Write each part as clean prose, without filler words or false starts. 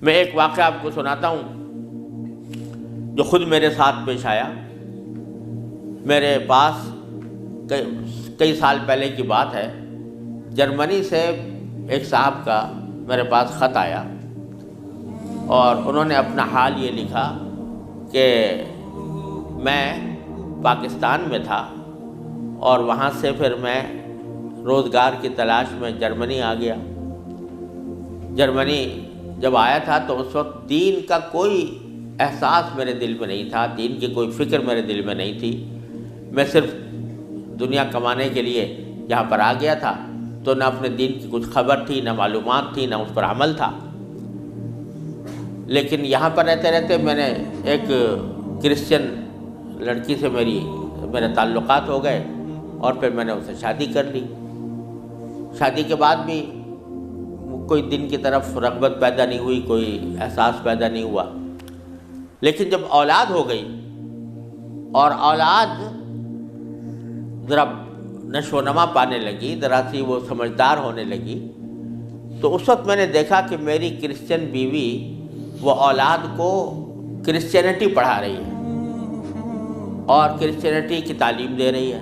میں ایک واقعہ آپ کو سناتا ہوں جو خود میرے ساتھ پیش آیا۔ میرے پاس کئی سال پہلے کی بات ہے، جرمنی سے ایک صاحب کا میرے پاس خط آیا اور انہوں نے اپنا حال یہ لکھا کہ میں پاکستان میں تھا اور وہاں سے پھر میں روزگار کی تلاش میں جرمنی آ گیا۔ جرمنی جب آیا تھا تو اس وقت دین کا کوئی احساس میرے دل میں نہیں تھا، دین کی کوئی فکر میرے دل میں نہیں تھی۔ میں صرف دنیا کمانے کے لیے یہاں پر آ گیا تھا، تو نہ اپنے دین کی کچھ خبر تھی، نہ معلومات تھی، نہ اس پر عمل تھا۔ لیکن یہاں پر رہتے رہتے میں نے ایک کرسچن لڑکی سے میرے تعلقات ہو گئے اور پھر میں نے اسے شادی کر لی۔ شادی کے بعد بھی کوئی دین کی طرف رغبت پیدا نہیں ہوئی، کوئی احساس پیدا نہیں ہوا۔ لیکن جب اولاد ہو گئی اور اولاد ذرا نشو و نما پانے لگی، ذرا سی وہ سمجھدار ہونے لگی، تو اس وقت میں نے دیکھا کہ میری کرسچن بیوی وہ اولاد کو کرسچینٹی پڑھا رہی ہے اور کرسچینٹی کی تعلیم دے رہی ہے۔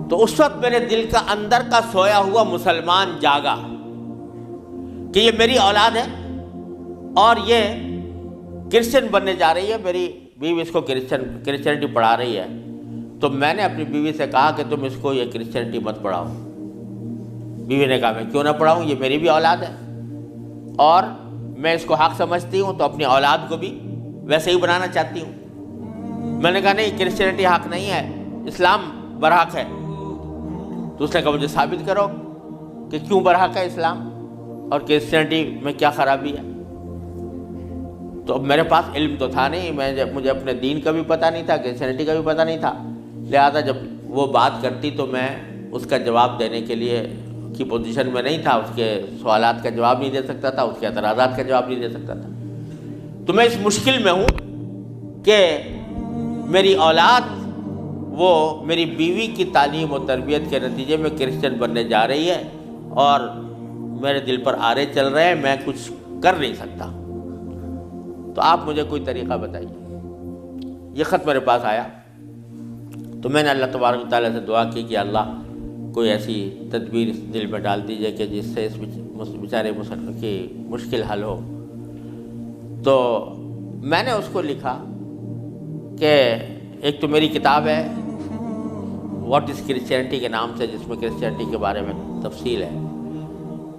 تو اس وقت میرے دل کا اندر کا سویا ہوا مسلمان جاگا کہ یہ میری اولاد ہے اور یہ کرسچن بننے جا رہی ہے، میری بیوی اس کو کرسچینٹی پڑھا رہی ہے۔ تو میں نے اپنی بیوی سے کہا کہ تم اس کو یہ کرسچینٹی مت پڑھاؤ۔ بیوی نے کہا میں کیوں نہ پڑھاؤں، یہ میری بھی اولاد ہے اور میں اس کو حق سمجھتی ہوں، تو اپنی اولاد کو بھی ویسے ہی بنانا چاہتی ہوں۔ میں نے کہا نہیں، کرسچینٹی حق نہیں ہے، اسلام برحق ہے۔ تو اس نے کہا مجھے ثابت کرو کہ کیوں برحق ہے اسلام اور کرسچینٹی میں کیا خرابی ہے۔ تو اب میرے پاس علم تو تھا نہیں، مجھے اپنے دین کا بھی پتہ نہیں تھا، کرسچینٹی کا بھی پتہ نہیں تھا، لہذا جب وہ بات کرتی تو میں اس کا جواب دینے کے لیے کی پوزیشن میں نہیں تھا، اس کے سوالات کا جواب نہیں دے سکتا تھا، اس کے اعتراضات کا جواب نہیں دے سکتا تھا۔ تو میں اس مشکل میں ہوں کہ میری اولاد وہ میری بیوی کی تعلیم و تربیت کے نتیجے میں کرسچن بننے جا رہی ہے اور میرے دل پر آرے چل رہے ہیں، میں کچھ کر نہیں سکتا۔ تو آپ مجھے کوئی طریقہ بتائیے۔ یہ خط میرے پاس آیا تو میں نے اللہ تبارک و تعالیٰ سے دعا کی کہ اللہ کوئی ایسی تدبیر اس دل میں ڈال دیجیے کہ جس سے اس بیچارے مسلمان کی مشکل حل ہو۔ تو میں نے اس کو لکھا کہ ایک تو میری کتاب ہے واٹ از کرسچینٹی کے نام سے، جس میں کرسچینٹی کے بارے میں تفصیل ہے،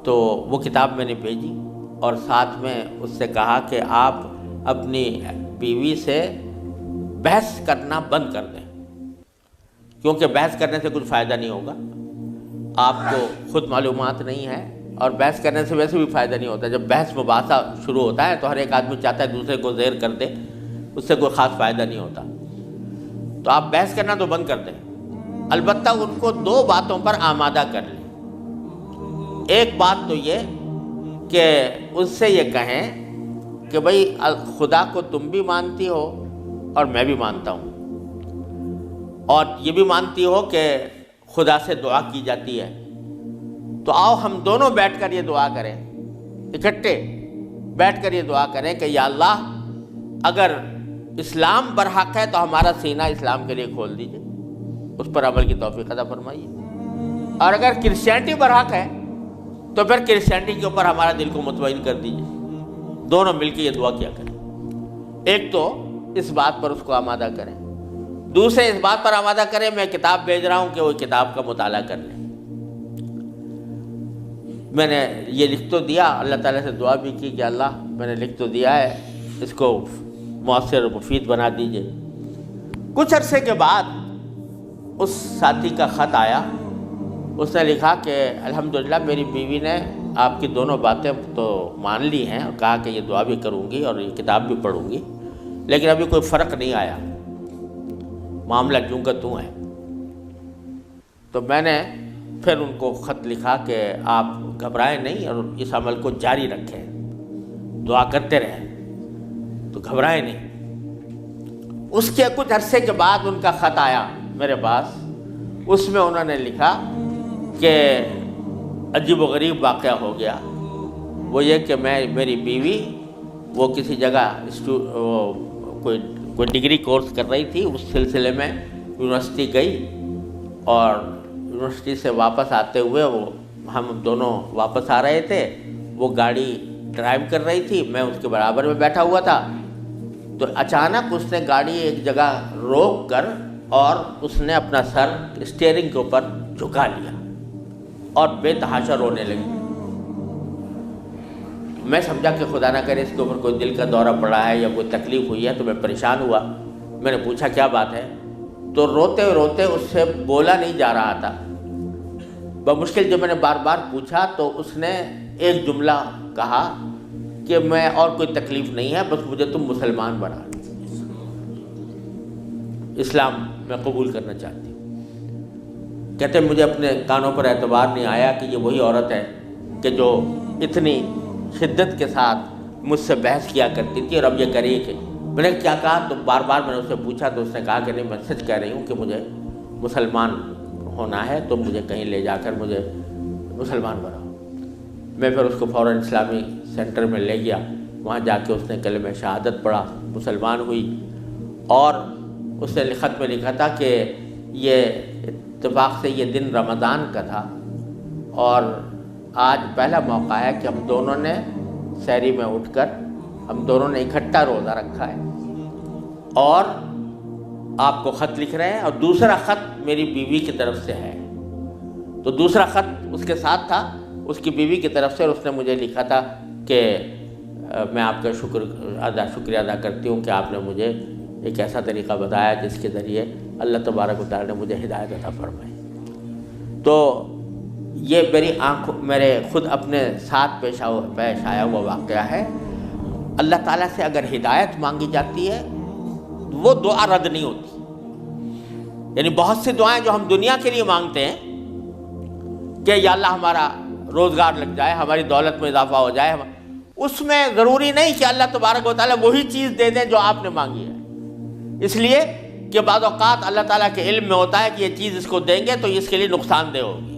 تو وہ کتاب میں نے بھیجی اور ساتھ میں اس سے کہا کہ آپ اپنی بیوی سے بحث کرنا بند کر دیں، کیونکہ بحث کرنے سے کچھ فائدہ نہیں ہوگا، آپ کو خود معلومات نہیں ہے اور بحث کرنے سے ویسے بھی فائدہ نہیں ہوتا۔ جب بحث مباحثہ شروع ہوتا ہے تو ہر ایک آدمی چاہتا ہے دوسرے کو زیر کر دے، اس سے کوئی خاص فائدہ نہیں ہوتا۔ تو آپ بحث کرنا تو بند کر دیں، البتہ ان کو دو باتوں پر آمادہ کر لیں۔ ایک بات تو یہ کہ اس سے یہ کہیں کہ بھئی خدا کو تم بھی مانتی ہو اور میں بھی مانتا ہوں، اور یہ بھی مانتی ہو کہ خدا سے دعا کی جاتی ہے، تو آؤ ہم دونوں بیٹھ کر یہ دعا کریں، اکٹھے بیٹھ کر یہ دعا کریں کہ یا اللہ اگر اسلام برحق ہے تو ہمارا سینہ اسلام کے لیے کھول دیجئے، اس پر عمل کی توفیق عطا فرمائیے، اور اگر کرسچینٹی برحق ہے تو پھر کرسچینٹی کے اوپر ہمارا دل کو مطمئن کر دیجئے۔ دونوں مل کے یہ دعا کیا کریں۔ ایک تو اس بات پر اس کو آمادہ کریں، دوسرے اس بات پر آمادہ کریں میں کتاب بھیج رہا ہوں کہ وہ کتاب کا مطالعہ کر لیں۔ میں نے یہ لکھ تو دیا، اللہ تعالیٰ سے دعا بھی کی کہ اللہ میں نے لکھ تو دیا ہے، اس کو مؤثر و مفید بنا دیجئے۔ کچھ عرصے کے بعد اس ساتھی کا خط آیا، اس نے لکھا کہ الحمدللہ میری بیوی نے آپ کی دونوں باتیں تو مان لی ہیں اور کہا کہ یہ دعا بھی کروں گی اور یہ کتاب بھی پڑھوں گی، لیکن ابھی کوئی فرق نہیں آیا، معاملہ جوں کا توں ہے۔ تو میں نے پھر ان کو خط لکھا کہ آپ گھبرائیں نہیں اور اس عمل کو جاری رکھیں، دعا کرتے رہیں، تو گھبرائیں نہیں۔ اس کے کچھ عرصے کے بعد ان کا خط آیا میرے پاس، اس میں انہوں نے لکھا کہ عجیب و غریب واقعہ ہو گیا، وہ یہ کہ میری بیوی وہ کسی جگہ کوئی ڈگری کورس کر رہی تھی، اس سلسلے میں یونیورسٹی گئی، اور یونیورسٹی سے واپس آتے ہوئے ہم دونوں واپس آ رہے تھے، وہ گاڑی ڈرائیو کر رہی تھی، میں اس کے برابر میں بیٹھا ہوا تھا، تو اچانک اس نے گاڑی ایک جگہ روک کر اور اس نے اپنا سر اسٹیئرنگ کے اوپر جھکا لیا اور بے تحاشا رونے لگی۔ میں سمجھا کہ خدا نہ کرے اس کے اوپر کوئی دل کا دورہ پڑا ہے یا کوئی تکلیف ہوئی ہے، تو میں پریشان ہوا۔ میں نے پوچھا کیا بات ہے، تو روتے روتے اس سے بولا نہیں جا رہا تھا۔ بمشکل جب میں نے بار بار پوچھا تو اس نے ایک جملہ کہا کہ میں اور کوئی تکلیف نہیں ہے، بس مجھے تم مسلمان بنا دو، اسلام میں قبول کرنا چاہتی ہوں۔ کہتے مجھے اپنے کانوں پر اعتبار نہیں آیا کہ یہ وہی عورت ہے کہ جو اتنی شدت کے ساتھ مجھ سے بحث کیا کرتی تھی، اور اب یہ کری کہ میں نے کیا کہا، تو بار بار میں نے اس سے پوچھا تو اس نے کہا کہ نہیں، میں سچ کہہ رہی ہوں کہ مجھے مسلمان ہونا ہے، تو مجھے کہیں لے جا کر مجھے مسلمان بناؤ۔ میں پھر اس کو فوراً اسلامی سینٹر میں لے گیا، وہاں جا کے اس نے کلمہ شہادت پڑھا، مسلمان ہوئی، اور اس نے خط میں لکھا تھا کہ یہ اتفاق سے یہ دن رمضان کا تھا، اور آج پہلا موقع ہے کہ ہم دونوں نے سحری میں اٹھ کر ہم دونوں نے اکٹھا روزہ رکھا ہے، اور آپ کو خط لکھ رہے ہیں، اور دوسرا خط میری بیوی کی طرف سے ہے۔ تو دوسرا خط اس کے ساتھ تھا اس کی بیوی کی طرف سے، اور اس نے مجھے لکھا تھا کہ میں آپ کا شکریہ ادا کرتی ہوں کہ آپ نے مجھے ایک ایسا طریقہ بتایا جس کے ذریعے اللہ تبارک و تعالیٰ نے مجھے ہدایت عطا فرمائی۔ تو یہ میرے خود اپنے ساتھ پیش آیا ہوا واقعہ ہے۔ اللہ تعالیٰ سے اگر ہدایت مانگی جاتی ہے وہ دعا رد نہیں ہوتی۔ یعنی بہت سی دعائیں جو ہم دنیا کے لیے مانگتے ہیں کہ یا اللہ ہمارا روزگار لگ جائے، ہماری دولت میں اضافہ ہو جائے، اس میں ضروری نہیں کہ اللہ تبارک و تعالیٰ وہی چیز دے دیں جو آپ نے مانگی ہے، اس لیے کہ بعض اوقات اللہ تعالیٰ کے علم میں ہوتا ہے کہ یہ چیز اس کو دیں گے تو اس کے لیے نقصان دہ ہوگی،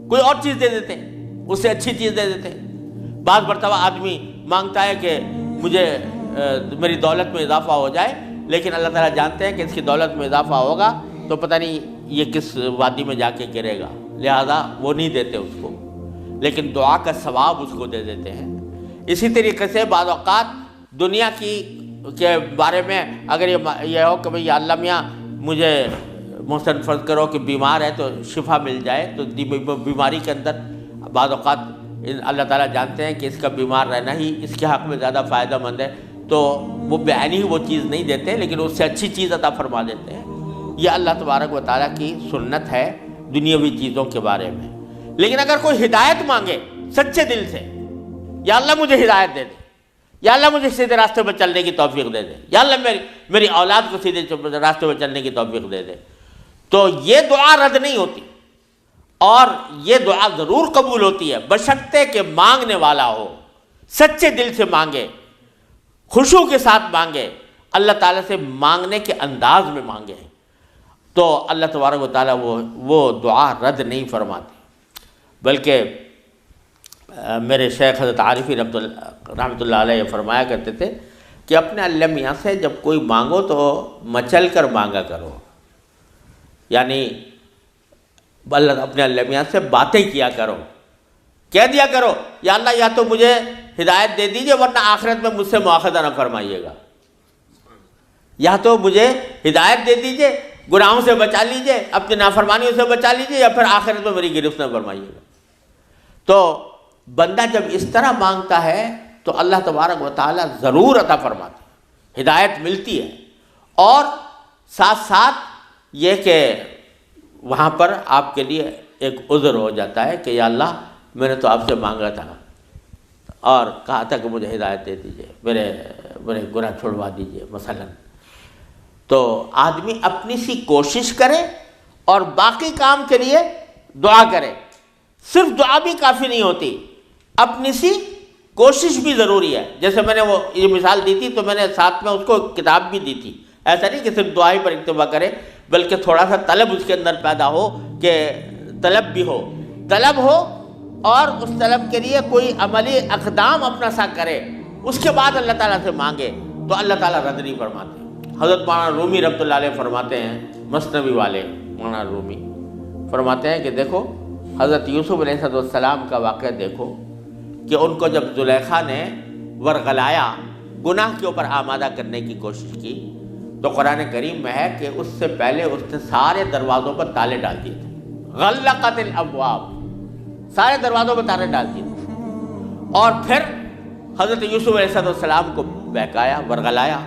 کوئی اور چیز دے دیتے ہیں، اس سے اچھی چیز دے دیتے ہیں۔ بعض مرتبہ آدمی مانگتا ہے کہ مجھے میری دولت میں اضافہ ہو جائے، لیکن اللہ تعالیٰ جانتے ہیں کہ اس کی دولت میں اضافہ ہوگا تو پتہ نہیں یہ کس وادی میں جا کے گرے گا، لہذا وہ نہیں دیتے اس کو، لیکن دعا کا ثواب اس کو دے دیتے ہیں۔ اسی طریقے سے بعض اوقات دنیا کے بارے میں اگر یہ ہو کہ بھئی اللہ میاں مجھے محسن فرض کرو کہ بیمار ہے تو شفا مل جائے، تو بیماری کے اندر بعض اوقات اللہ تعالیٰ جانتے ہیں کہ اس کا بیمار رہنا ہی اس کے حق میں زیادہ فائدہ مند ہے، تو وہ بعینی ہی وہ چیز نہیں دیتے لیکن اس سے اچھی چیز عطا فرما دیتے ہیں۔ یہ اللہ تبارک و تعالیٰ کی سنت ہے دنیاوی چیزوں کے بارے میں۔ لیکن اگر کوئی ہدایت مانگے سچے دل سے، یا اللہ مجھے ہدایت دے دے، یا اللہ مجھے سیدھے راستے پر چلنے کی توفیق دے دے، یا اللہ میری اولاد کو سیدھے راستے پر چلنے کی توفیق دے دے، تو یہ دعا رد نہیں ہوتی، اور یہ دعا ضرور قبول ہوتی ہے بشرطے کہ مانگنے والا ہو، سچے دل سے مانگے، خشوع کے ساتھ مانگے، اللہ تعالیٰ سے مانگنے کے انداز میں مانگے، تو اللہ تبارک و تعالیٰ وہ دعا رد نہیں فرماتے۔ بلکہ میرے شیخ حضرت عارفی رحمۃ اللہ علیہ فرمایا کرتے تھے کہ اپنے اللہ میاں سے جب کوئی مانگو تو مچل کر مانگا کرو، یعنی اپنے اللہ میاں سے باتیں کیا کرو، کہہ دیا کرو یا اللہ یا تو مجھے ہدایت دے دیجئے ورنہ آخرت میں مجھ سے مواخذہ نہ فرمائیے گا، یا تو مجھے ہدایت دے دیجئے، گناہوں سے بچا لیجئے، اپنی نافرمانیوں سے بچا لیجئے، یا پھر آخرت میں میری گرفت نہ فرمائیے گا۔ تو بندہ جب اس طرح مانگتا ہے تو اللہ تبارک و تعالیٰ ضرور عطا فرماتے ہیں، ہدایت ملتی ہے، اور ساتھ ساتھ یہ کہ وہاں پر آپ کے لیے ایک عذر ہو جاتا ہے کہ یا اللہ میں نے تو آپ سے مانگا تھا اور کہا تھا کہ مجھے ہدایت دے دیجئے، میرے گناہ چھڑوا دیجئے مثلا۔ تو آدمی اپنی سی کوشش کرے اور باقی کام کے لیے دعا کرے، صرف دعا بھی کافی نہیں ہوتی، اپنی سی کوشش بھی ضروری ہے۔ جیسے میں نے وہ یہ مثال دی تھی تو میں نے ساتھ میں اس کو کتاب بھی دی تھی، ایسا نہیں کہ صرف دعا ہی پر اکتفا کرے بلکہ تھوڑا سا طلب اس کے اندر پیدا ہو، کہ طلب بھی ہو، طلب ہو اور اس طلب کے لیے کوئی عملی اقدام اپنا سا کرے، اس کے بعد اللہ تعالیٰ سے مانگے، تو اللہ تعالیٰ رد نہیں فرماتے۔ حضرت مولانا رومی رحمۃ اللہ علیہ فرماتے ہیں، مثنوی والے مولانا رومی فرماتے ہیں کہ دیکھو حضرت یوسف علیہ السلام کا واقعہ دیکھو کہ ان کو جب زلیخا نے ورغلایا، گناہ کے اوپر آمادہ کرنے کی کوشش کی، تو قرآن کریم میں ہے کہ اس سے پہلے اس نے سارے دروازوں پر تالے ڈال دیے تھے، غلقت الابواب، سارے دروازوں پر تالے ڈال دیے تھے، اور پھر حضرت یوسف علیہ السلام کو بہکایا، ورغلایا۔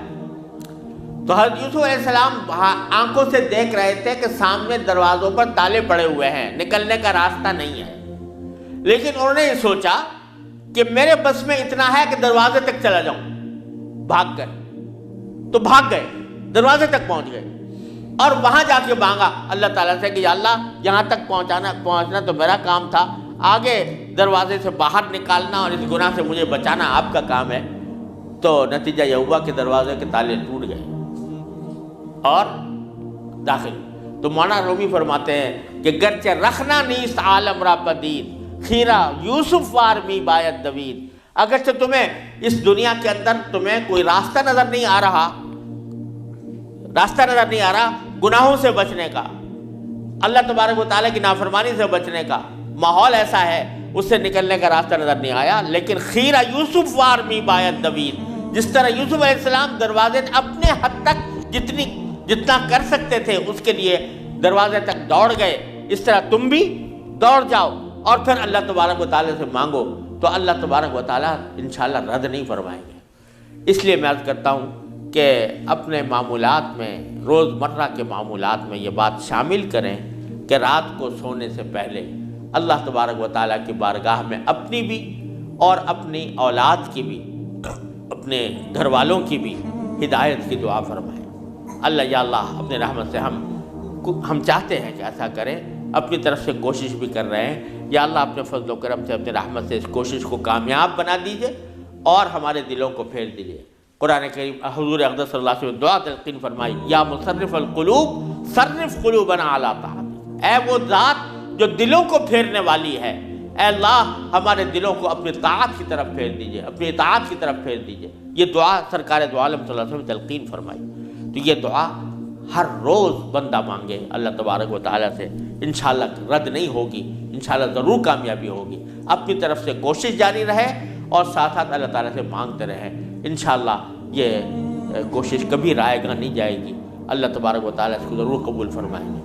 تو حضرت یوسف علیہ السلام آنکھوں سے دیکھ رہے تھے کہ سامنے دروازوں پر تالے پڑے ہوئے ہیں، نکلنے کا راستہ نہیں ہے، لیکن انہوں نے یہ سوچا کہ میرے بس میں اتنا ہے کہ دروازے تک چلا جاؤں، بھاگ گئے، تو بھاگ گئے، دروازے تک پہنچ گئے، اور وہاں جا کے مانگا اللہ تعالیٰ سے کہ یا اللہ یہاں تک پہنچنا تو میرا کام تھا، آگے دروازے سے باہر نکالنا اور اس گناہ سے مجھے بچانا آپ کا کام ہے۔ تو نتیجہ یہ ہوا کہ دروازے کے تالے ٹوٹ گئے اور داخل۔ تو مولانا رومی فرماتے ہیں کہ گرچہ رکھنا نیست عالم را پدید، خیرہ یوسف وار می باید دوید، اگرچہ تمہیں اس دنیا کے اندر تمہیں کوئی راستہ نظر نہیں آ رہا، گناہوں سے بچنے کا، اللہ تبارک و تعالیٰ کی نافرمانی سے بچنے کا ماحول ایسا ہے، اس سے نکلنے کا راستہ نظر نہیں آیا، لیکن خیرہ یوسف وار می باید دوید، جس طرح یوسف علیہ السلام دروازے اپنے حد تک جتنا کر سکتے تھے اس کے لیے دروازے تک دوڑ گئے، اس طرح تم بھی دوڑ جاؤ اور پھر اللہ تبارک و تعالیٰ سے مانگو، تو اللہ تبارک و تعالیٰ انشاءاللہ رد نہیں فرمائیں گے۔ اس لیے میں عرض کرتا ہوں کہ اپنے معمولات میں، روزمرہ کے معمولات میں یہ بات شامل کریں کہ رات کو سونے سے پہلے اللہ تبارک و تعالیٰ کی بارگاہ میں اپنی بھی اور اپنی اولاد کی بھی، اپنے گھر والوں کی بھی ہدایت کی دعا فرمائیں۔ اللہ یا اللہ اپنے رحمت سے ہم چاہتے ہیں کہ ایسا کریں، اپنی طرف سے کوشش بھی کر رہے ہیں، یا اللہ اپنے فضل و کرم سے اپنے رحمت سے اس کوشش کو کامیاب بنا دیجئے اور ہمارے دلوں کو پھیر دیجئے۔ قرآن کریم حضور اقدس صلی اللہ علیہ وسلم دعا تلقین فرمائی، یا مصرف القلوب صرف قلوبنا علی طاعتک، اے وہ ذات جو دلوں کو پھیرنے والی ہے، اے اللہ ہمارے دلوں کو اپنی طاعت کی طرف پھیر دیجئے، اپنی اطاعت کی طرف پھیر دیجئے۔ یہ دعا سرکار دو عالم صلی اللہ علیہ وسلم تلقین فرمائی۔ تو یہ دعا ہر روز بندہ مانگے اللہ تبارک و تعالیٰ سے، انشاءاللہ رد نہیں ہوگی، انشاءاللہ ضرور کامیابی ہوگی۔ اپنی طرف سے کوشش جاری رہے اور ساتھ ساتھ اللہ تعالیٰ سے مانگتے رہیں، انشاءاللہ یہ کوشش کبھی رائے گاہ نہیں جائے گی، اللہ تبارک و تعالیٰ اس کو ضرور قبول فرمائیں گے۔